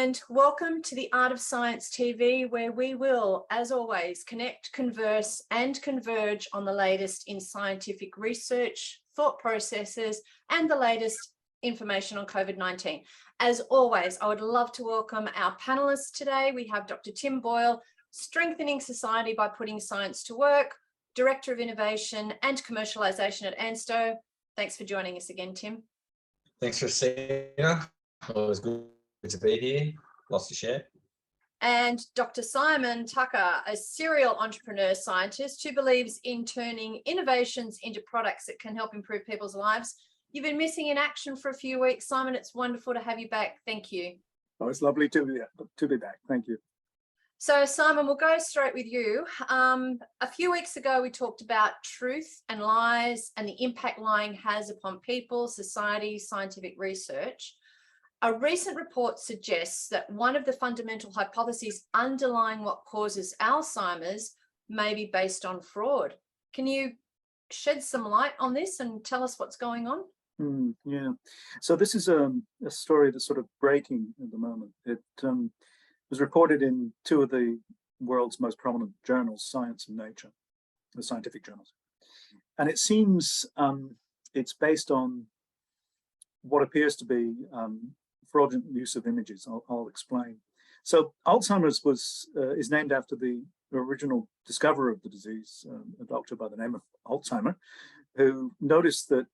And welcome to the Art of Science TV, where we will, as always, connect, converse, and converge on the latest in scientific research, thought processes, and the latest information on COVID-19. As always, I would love to welcome our panelists today. We have Dr. Tim Boyle, Strengthening Society by Putting Science to Work, Director of Innovation and Commercialisation at ANSTO. Thanks for joining us again, Tim. Thanks, Christina. Always good to be here. Lots to share. And Dr. Simon Tucker, a serial entrepreneur scientist who believes in turning innovations into products that can help improve people's lives. You've been missing in action for a few weeks. Simon, it's wonderful to have you back. Thank you. Oh, it's lovely to be back. Thank you. So Simon, we'll go straight with you. A few weeks ago, we talked about truth and lies and the impact lying has upon people, society, scientific research. A recent report suggests that one of the fundamental hypotheses underlying what causes Alzheimer's may be based on fraud. Can you shed some light on this and tell us what's going on? Yeah, so this is a story that's sort of breaking at the moment. It was reported in two of the world's most prominent journals, Science and Nature, the scientific journals. And it seems it's based on what appears to be fraudulent use of images. I'll explain. So Alzheimer's is named after the original discoverer of the disease, a doctor by the name of Alzheimer, who noticed that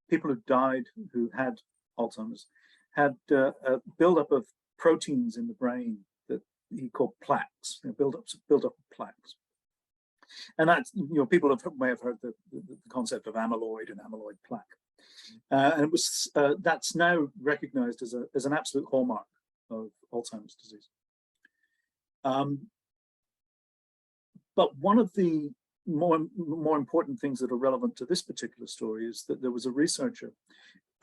people who died who had Alzheimer's had a buildup of proteins in the brain that he called plaques, build up of plaques. And that's, people may have heard the concept of amyloid and amyloid plaque. And it was that's now recognized as an absolute hallmark of Alzheimer's disease. But one of the more important things that are relevant to this particular story is that there was a researcher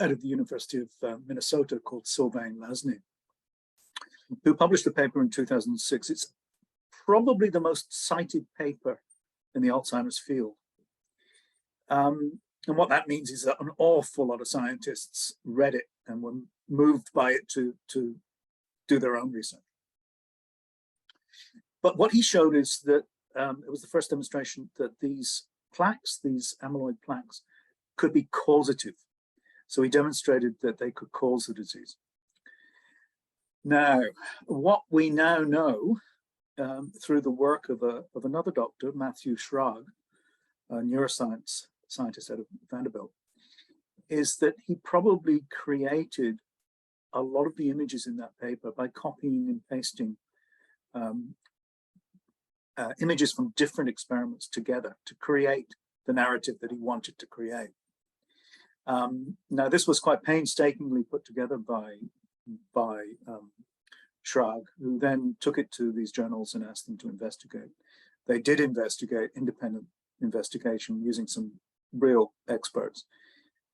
out of the University of Minnesota called Sylvain Lasny, who published a paper in 2006. It's probably the most cited paper in the Alzheimer's field. And what that means is that an awful lot of scientists read it and were moved by it to do their own research. But what he showed is that it was the first demonstration that these plaques, these amyloid plaques, could be causative. So he demonstrated that they could cause the disease. Now, what we now know through the work of another doctor, Matthew Schrag, a neuroscience scientist out of Vanderbilt, is that he probably created a lot of the images in that paper by copying and pasting images from different experiments together to create the narrative that he wanted to create. Now, this was quite painstakingly put together by Schrag, who then took it to these journals and asked them to investigate. They did investigate, independent investigation using some real experts,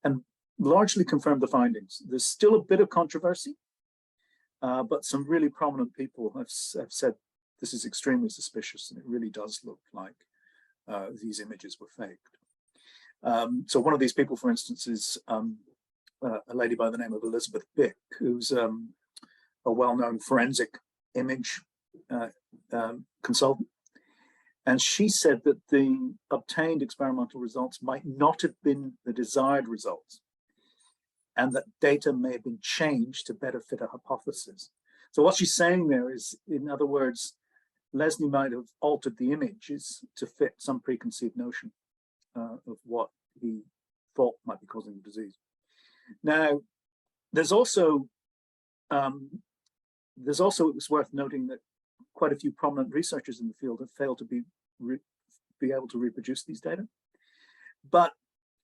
and largely confirmed the findings. There's still a bit of controversy, but some really prominent people have said this is extremely suspicious and it really does look like these images were faked. So one of these people, for instance, is a lady by the name of Elizabeth Bick, who's a well-known forensic image consultant. And she said that the obtained experimental results might not have been the desired results, and that data may have been changed to better fit a hypothesis. So what she's saying there is, in other words, Leslie might have altered the images to fit some preconceived notion of what he thought might be causing the disease. Now, there's also it's worth noting that quite a few prominent researchers in the field have failed to be able to reproduce these data, but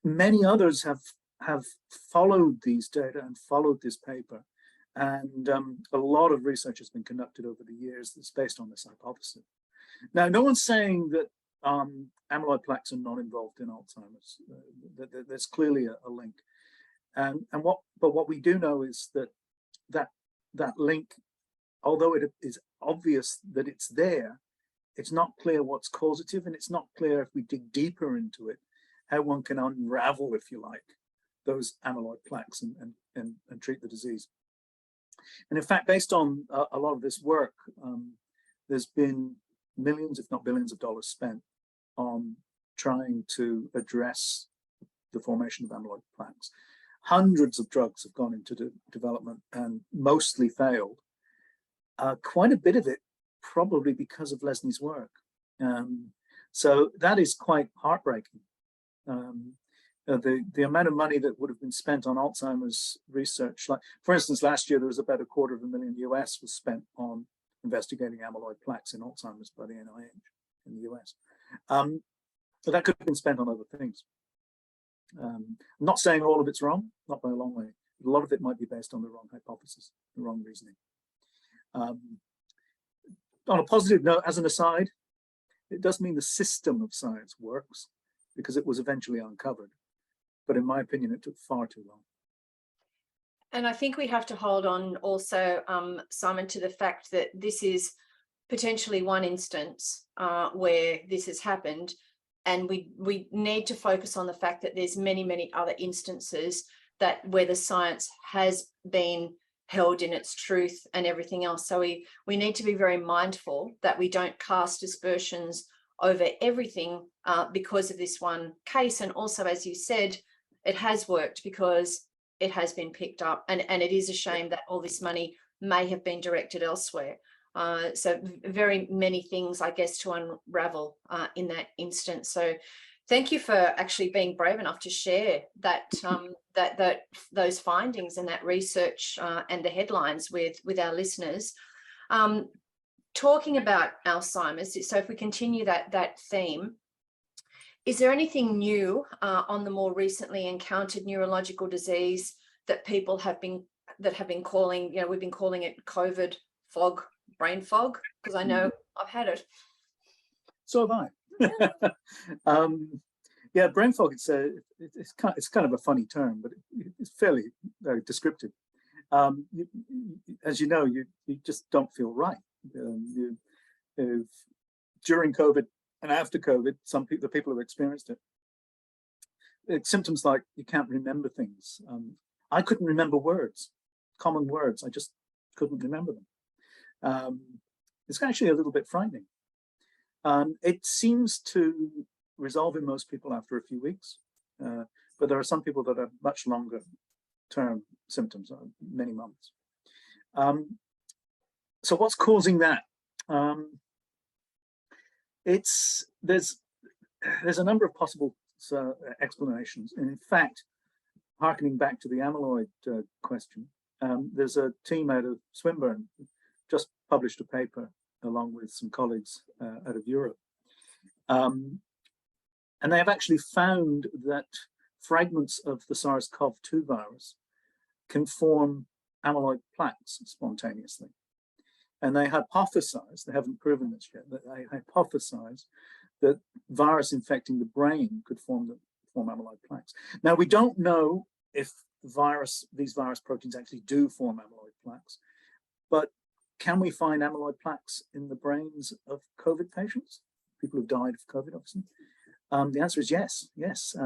many others have followed these data and followed this paper, and a lot of research has been conducted over the years that's based on this hypothesis. Now, no one's saying that amyloid plaques are not involved in Alzheimer's. There's clearly a link, but what we do know is that link, although it is obvious that it's there, it's not clear what's causative, and it's not clear, if we dig deeper into it, how one can unravel, if you like, those amyloid plaques and treat the disease. And in fact, based on a lot of this work, there's been millions, if not billions of dollars spent on trying to address the formation of amyloid plaques. Hundreds of drugs have gone into development and mostly failed. Quite a bit of it probably because of Leslie's work. So that is quite heartbreaking. The amount of money that would have been spent on Alzheimer's research, like for instance, last year there was about $250,000 US was spent on investigating amyloid plaques in Alzheimer's by the NIH in the US. But that could have been spent on other things. I'm not saying all of it's wrong, not by a long way. A lot of it might be based on the wrong hypothesis, the wrong reasoning. On a positive note, as an aside, it does mean the system of science works because it was eventually uncovered. But in my opinion, it took far too long. And I think we have to hold on also, Simon, to the fact that this is potentially one instance where this has happened. And we need to focus on the fact that there's many, many other instances that where the science has been held in its truth and everything else. So we need to be very mindful that we don't cast aspersions over everything because of this one case. And also, as you said, it has worked because it has been picked up, and it is a shame that all this money may have been directed elsewhere. So very many things, I guess, to unravel in that instance. So thank you for actually being brave enough to share that those findings and that research and the headlines with our listeners. Talking about Alzheimer's, so if we continue that theme, is there anything new on the more recently encountered neurological disease that people have been calling, we've been calling it COVID fog, brain fog, because I know I've had it. So have I. Yeah, brain fog, it's kind of a funny term, but it's fairly very descriptive. As you know, you just don't feel right. During COVID and after COVID, the people who experienced it, it's symptoms like you can't remember things. I couldn't remember words, common words. I just couldn't remember them. It's actually a little bit frightening. It seems to resolve in most people after a few weeks, but there are some people that have much longer term symptoms, many months. So what's causing that? There's a number of possible explanations. And in fact, harkening back to the amyloid question, there's a team out of Swinburne who just published a paper along with some colleagues out of Europe. And they have actually found that fragments of the SARS-CoV-2 virus can form amyloid plaques spontaneously. And they hypothesize, they haven't proven this yet, but they hypothesize that virus infecting the brain could form amyloid plaques. Now, we don't know if these virus proteins actually do form amyloid plaques, but can we find amyloid plaques in the brains of COVID patients, people who've died of COVID, obviously? The answer is yes, yes.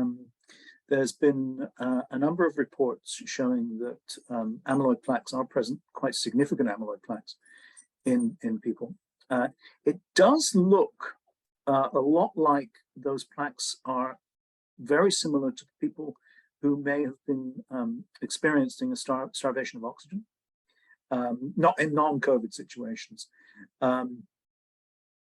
There's been a number of reports showing that amyloid plaques are present, quite significant amyloid plaques in people. It does look a lot like those plaques are very similar to people who may have been experiencing a starvation of oxygen, not in non-COVID situations.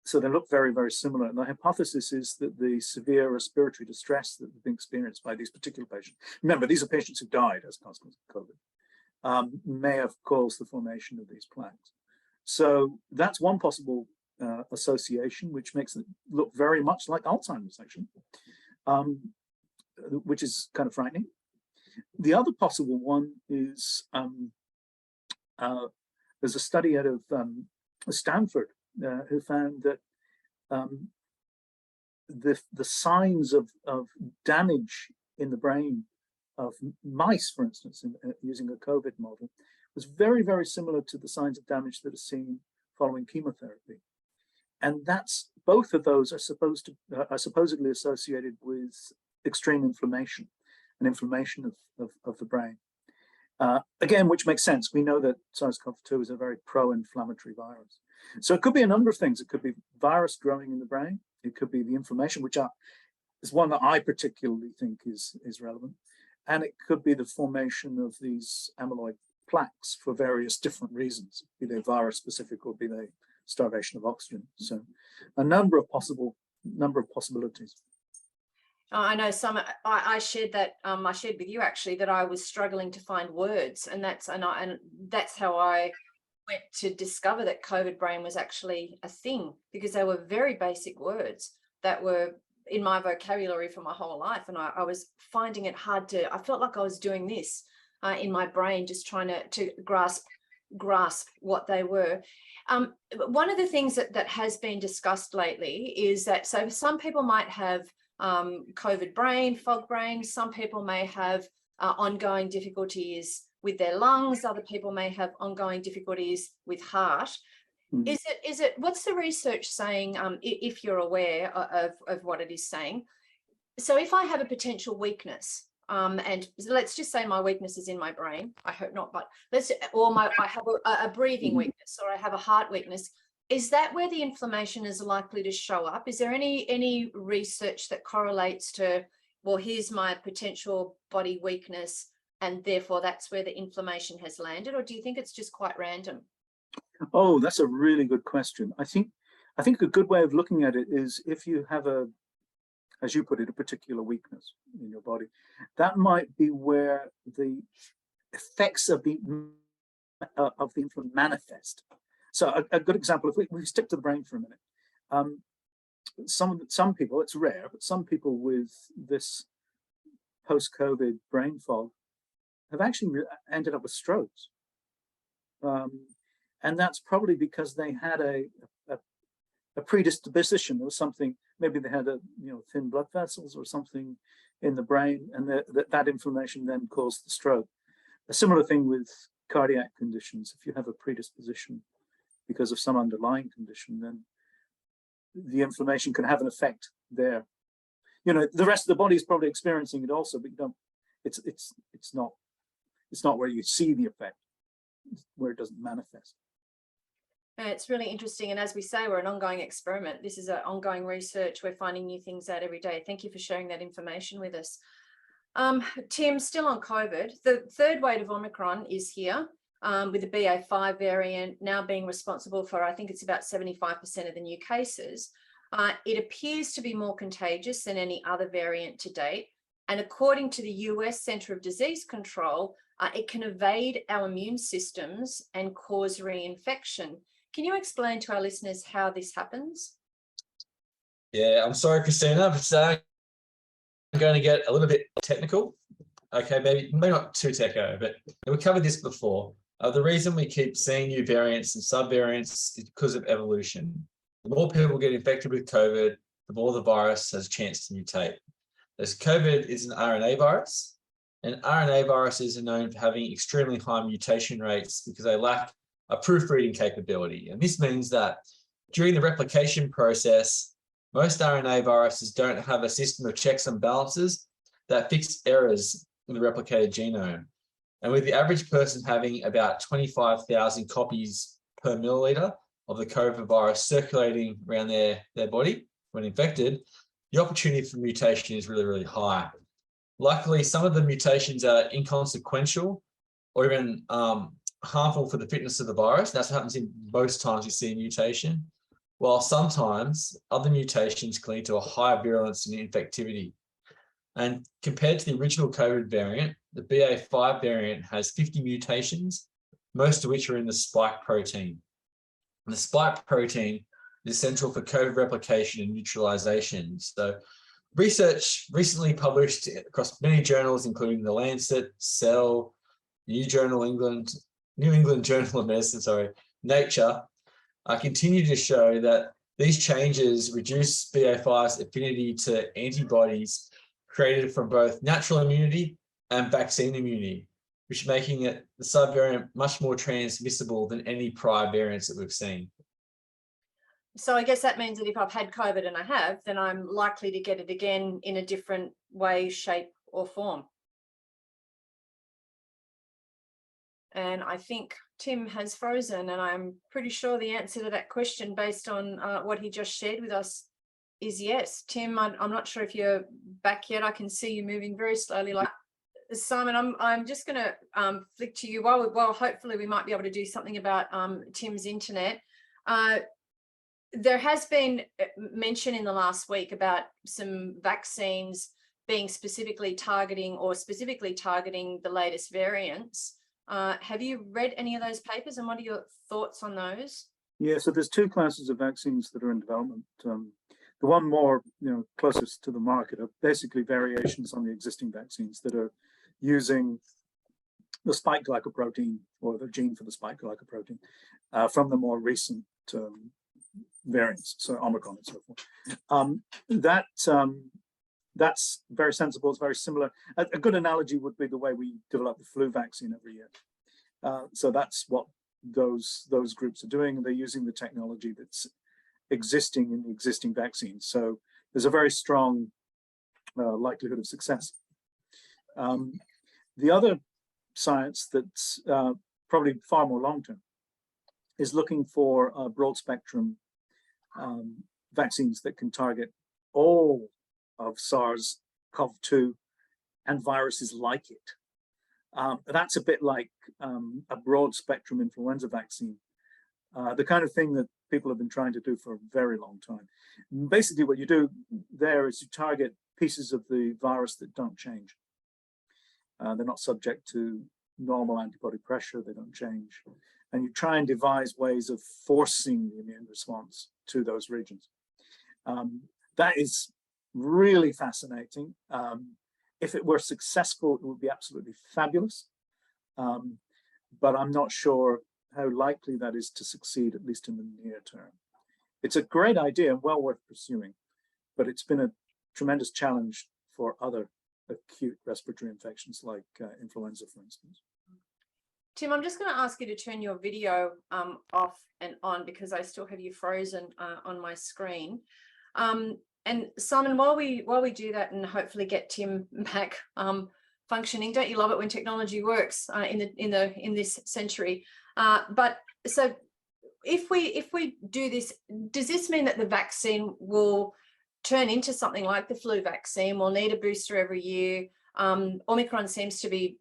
So they look very, very similar. And the hypothesis is that the severe respiratory distress that has been experienced by these particular patients, remember, these are patients who died as a consequence of COVID, may have caused the formation of these plaques. So that's one possible association, which makes it look very much like Alzheimer's, actually, which is kind of frightening. The other possible one is there's a study out of Stanford who found that the signs of damage in the brain of mice, for instance, using a COVID model, was very, very similar to the signs of damage that are seen following chemotherapy. And both of those are supposedly associated with extreme inflammation, and inflammation of the brain. Again, which makes sense. We know that SARS-CoV-2 is a very pro-inflammatory virus. So it could be a number of things. It could be virus growing in the brain. It could be the inflammation, which is one that I particularly think is relevant. And it could be the formation of these amyloid plaques for various different reasons, be they virus specific or be they starvation of oxygen. So a number of possibilities. I know some. I shared that. I shared with you actually that I was struggling to find words, and that's how I went to discover that COVID brain was actually a thing, because they were very basic words that were in my vocabulary for my whole life, and I was finding it hard to. I felt like I was doing this in my brain, just trying to grasp what they were. One of the things that has been discussed lately is that some people might have COVID brain, fog brain. Some people may have ongoing difficulties with their lungs. Other people may have ongoing difficulties with heart. Mm. Is it what's the research saying, if you're aware of what it is saying? So if I have a potential weakness, and let's just say my weakness is in my brain, I hope not, but I have a breathing weakness, or I have a heart weakness. Is that where the inflammation is likely to show up? Is there any research that correlates to, well, here's my potential body weakness, and therefore that's where the inflammation has landed? Or do you think it's just quite random? Oh, that's a really good question. I think a good way of looking at it is, if you have as you put it, a particular weakness in your body, that might be where the effects of the inflammation manifest. So a good example, if we stick to the brain for a minute, some people, it's rare, but some people with this post-COVID brain fog have actually ended up with strokes. And that's probably because they had a predisposition or something. Maybe they had thin blood vessels or something in the brain, and that inflammation then caused the stroke. A similar thing with cardiac conditions. If you have a predisposition because of some underlying condition, then the inflammation can have an effect there. The rest of the body is probably experiencing it also, but you don't. It's not where you see the effect, it's where it doesn't manifest. It's really interesting, and as we say, we're an ongoing experiment. This is an ongoing research. We're finding new things out every day. Thank you for sharing that information with us. Tim, still on COVID, the third wave of Omicron is here. With the BA.5 variant now being responsible for, I think it's about 75% of the new cases. It appears to be more contagious than any other variant to date. And according to the US Centre of Disease Control, it can evade our immune systems and cause reinfection. Can you explain to our listeners how this happens? Yeah, I'm sorry, Christina, but I'm going to get a little bit technical. Okay, maybe not too techo, but we covered this before. The reason we keep seeing new variants and subvariants is because of evolution. The more people get infected with COVID, the more the virus has a chance to mutate. As COVID is an RNA virus, and RNA viruses are known for having extremely high mutation rates because they lack a proofreading capability. And this means that during the replication process, most RNA viruses don't have a system of checks and balances that fix errors in the replicated genome. And with the average person having about 25,000 copies per milliliter of the COVID virus circulating around their body when infected, the opportunity for mutation is really, really high. Luckily, some of the mutations are inconsequential or even harmful for the fitness of the virus. That's what happens in most times you see a mutation, while sometimes other mutations can lead to a higher virulence and infectivity. And compared to the original COVID variant, the BA.5 variant has 50 mutations, most of which are in the spike protein. And the spike protein is essential for COVID replication and neutralization. So research recently published across many journals, including The Lancet, Cell, New England Journal of Medicine, Nature, continue to show that these changes reduce BA.5's affinity to antibodies created from both natural immunity and vaccine immunity, which is making it the subvariant much more transmissible than any prior variants that we've seen. So I guess that means that if I've had COVID and I have, then I'm likely to get it again in a different way, shape, or form. And I think Tim has frozen, and I'm pretty sure the answer to that question based on what he just shared with us is yes. Tim, I'm not sure if you're back yet. I can see you moving very slowly. Like Simon, I'm just going to flick to you while hopefully we might be able to do something about Tim's internet. There has been mention in the last week about some vaccines being specifically targeting the latest variants. Have you read any of those papers, and what are your thoughts on those? Yeah, so there's two classes of vaccines that are in development. The one more, closest to the market are basically variations on the existing vaccines that are using the spike glycoprotein, or the gene for the spike glycoprotein, from the more recent variants, so Omicron and so forth. That's very sensible. It's very similar. A good analogy would be the way we develop the flu vaccine every year. So that's what those groups are doing. They're using the technology that's existing in the existing vaccines. So there's a very strong likelihood of success. The other science that's probably far more long-term is looking for broad spectrum vaccines that can target all of SARS-CoV-2 and viruses like it. That's a bit like a broad spectrum influenza vaccine, the kind of thing that people have been trying to do for a very long time. Basically, what you do there is you target pieces of the virus that don't change. They're not subject to normal antibody pressure, they don't change. And you try and devise ways of forcing the immune response to those regions. That is really fascinating. If it were successful, it would be absolutely fabulous. But I'm not sure how likely that is to succeed, at least in the near term. It's a great idea and well worth pursuing, but it's been a tremendous challenge for other acute respiratory infections like influenza, for instance. Tim, I'm just going to ask you to turn your video off and on because I still have you frozen on my screen. And Simon, while we do that and hopefully get Tim back functioning, don't you love it when technology works in this century? But so if we do this, does this mean that the vaccine will turn into something like the flu vaccine? We'll need a booster every year. Omicron seems to be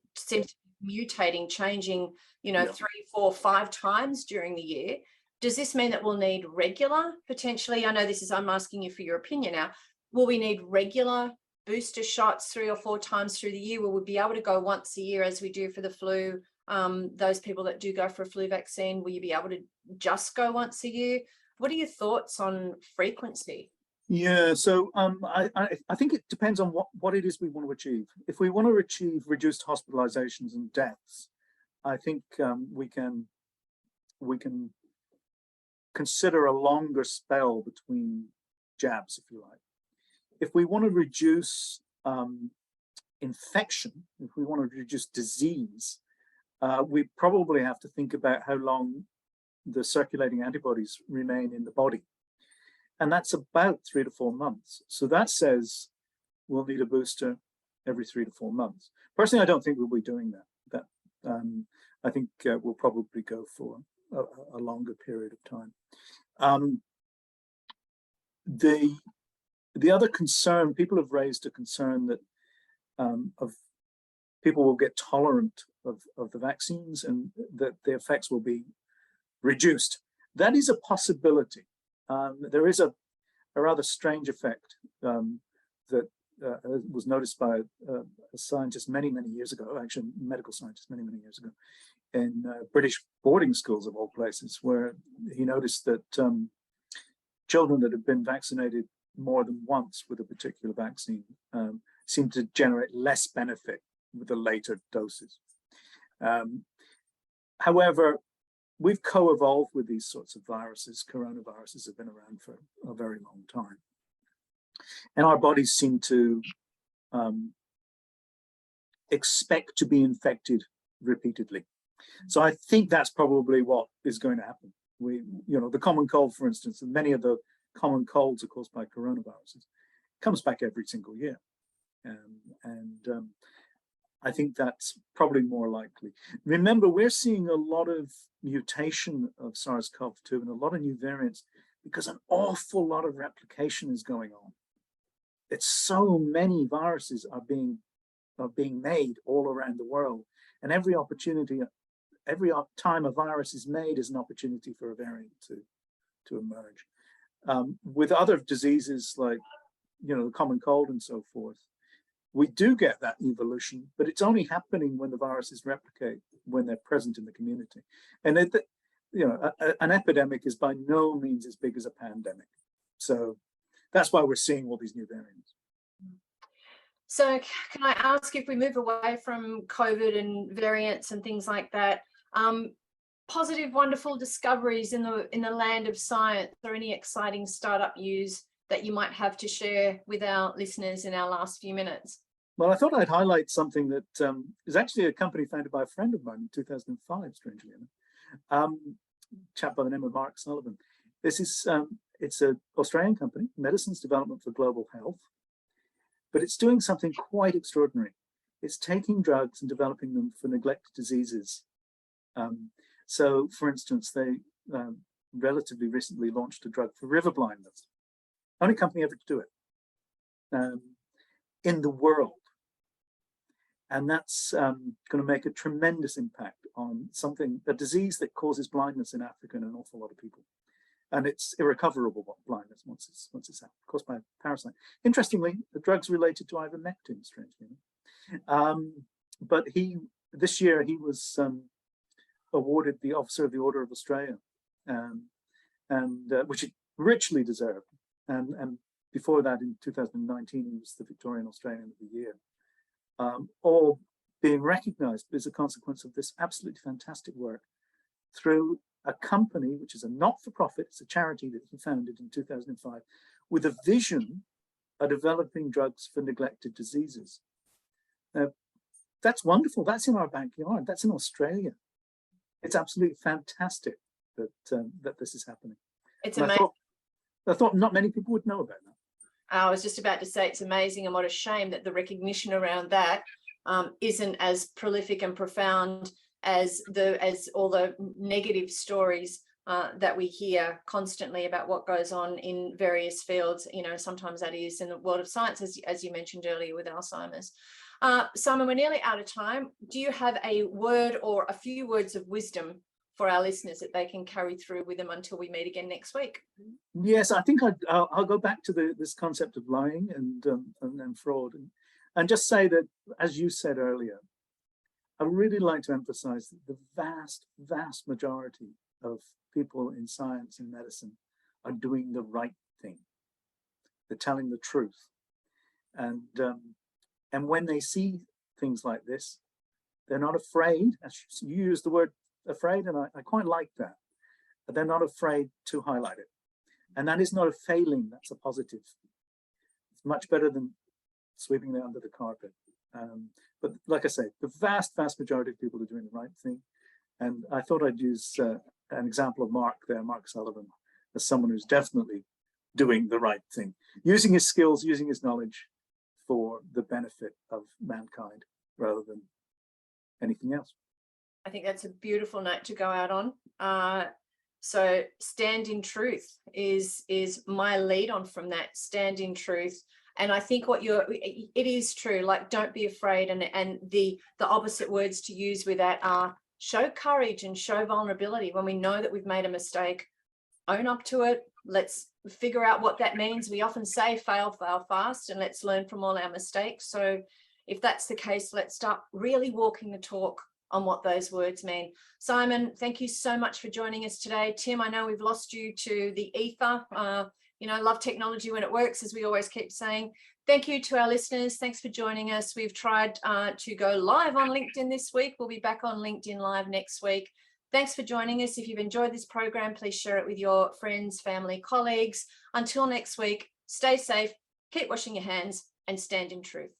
mutating, changing, 3, 4, 5 times during the year. Does this mean that we'll need regular, potentially? I know I'm asking you for your opinion now. Will we need regular booster shots 3 or 4 times through the year? Will we be able to go once a year as we do for the flu? Those people that do go for a flu vaccine, will you be able to just go once a year? What are your thoughts on frequency? Yeah, so I think it depends on what it is we want to achieve. If we want to achieve reduced hospitalizations and deaths, I think we can consider a longer spell between jabs, if you like. If we want to reduce infection, if we want to reduce disease, we probably have to think about how long the circulating antibodies remain in the body. And that's about 3 to 4 months. So that says we'll need a booster every 3 to 4 months. Personally, I don't think we'll be doing that. I think we'll probably go for a longer period of time. The other concern, people have raised a concern that of people will get tolerant of the vaccines and that the effects will be reduced. That is a possibility. There is a rather strange effect that was noticed by a scientist many, many years ago, actually a medical scientist many, many years ago, in British boarding schools of all places, where he noticed that children that had been vaccinated more than once with a particular vaccine seemed to generate less benefit with the later doses. However, we've co-evolved with these sorts of viruses. Coronaviruses have been around for a very long time. And our bodies seem to expect to be infected repeatedly. So I think that's probably what is going to happen. The common cold, for instance, and many of the common colds are caused by coronaviruses, comes back every single year. I think that's probably more likely. Remember, we're seeing a lot of mutation of SARS-CoV-2 and a lot of new variants because an awful lot of replication is going on. It's so many viruses are being made all around the world, and every time a virus is made is an opportunity for a variant to emerge. With other diseases like, the common cold and so forth, we do get that evolution, but it's only happening when the viruses replicate, when they're present in the community. And an epidemic is by no means as big as a pandemic. So that's why we're seeing all these new variants. So can I ask, if we move away from COVID and variants and things like that, positive, wonderful discoveries in the land of science, or any exciting startup news that you might have to share with our listeners in our last few minutes? Well, I thought I'd highlight something that is actually a company founded by a friend of mine in 2005, strangely enough, chap by the name of Mark Sullivan. This is, it's an Australian company, Medicines Development for Global Health, but it's doing something quite extraordinary. It's taking drugs and developing them for neglected diseases. So, for instance, they relatively recently launched a drug for river blindness. Only company ever to do it in the world. And that's going to make a tremendous impact on a disease that causes blindness in Africa and an awful lot of people. And it's irrecoverable blindness once it's caused by a parasite. Interestingly, the drug's related to ivermectin, strangely enough. But this year he was awarded the Officer of the Order of Australia, which he richly deserved. And before that, in 2019, he was the Victorian Australian of the Year. All being recognized as a consequence of this absolutely fantastic work through a company, which is a not-for-profit, it's a charity that he founded in 2005, with a vision of developing drugs for neglected diseases. That's wonderful. That's in our backyard. That's in Australia. It's absolutely fantastic that this is happening. It's amazing. I thought not many people would know about that. I was just about to say it's amazing, and what a shame that the recognition around that isn't as prolific and profound as all the negative stories that we hear constantly about what goes on in various fields. Sometimes that is in the world of science, as you mentioned earlier with Alzheimer's. Simon, we're nearly out of time. Do you have a word or a few words of wisdom for our listeners that they can carry through with them until we meet again next week? Yes, I think I'll go back to this concept of lying and fraud, and just say that, as you said earlier, I really like to emphasize that the vast majority of people in science and medicine are doing the right thing. They're telling the truth. And when they see things like this, they're not afraid. You use the word afraid, and I quite like that. But they're not afraid to highlight it. And that is not a failing, that's a positive. It's much better than sweeping it under the carpet. But like I say, the vast majority of people are doing the right thing. And I thought I'd use an example of Mark Sullivan, as someone who's definitely doing the right thing, using his skills, using his knowledge for the benefit of mankind rather than anything else. I think that's a beautiful note to go out on. So stand in truth is my lead on from that. Stand in truth. And I think it is true, like, don't be afraid. And the opposite words to use with that are show courage and show vulnerability. When we know that we've made a mistake, own up to it. Let's figure out what that means. We often say fail fast, and let's learn from all our mistakes. So if that's the case, let's start really walking the talk on what those words mean. Simon, thank you so much for joining us today. Tim, I know we've lost you to the ether. Love technology when it works, as we always keep saying. Thank you to our listeners. Thanks for joining us. We've tried to go live on LinkedIn this week. We'll be back on LinkedIn Live next week. Thanks for joining us. If you've enjoyed this program, please share it with your friends, family, colleagues. Until next week, stay safe, keep washing your hands, and stand in truth.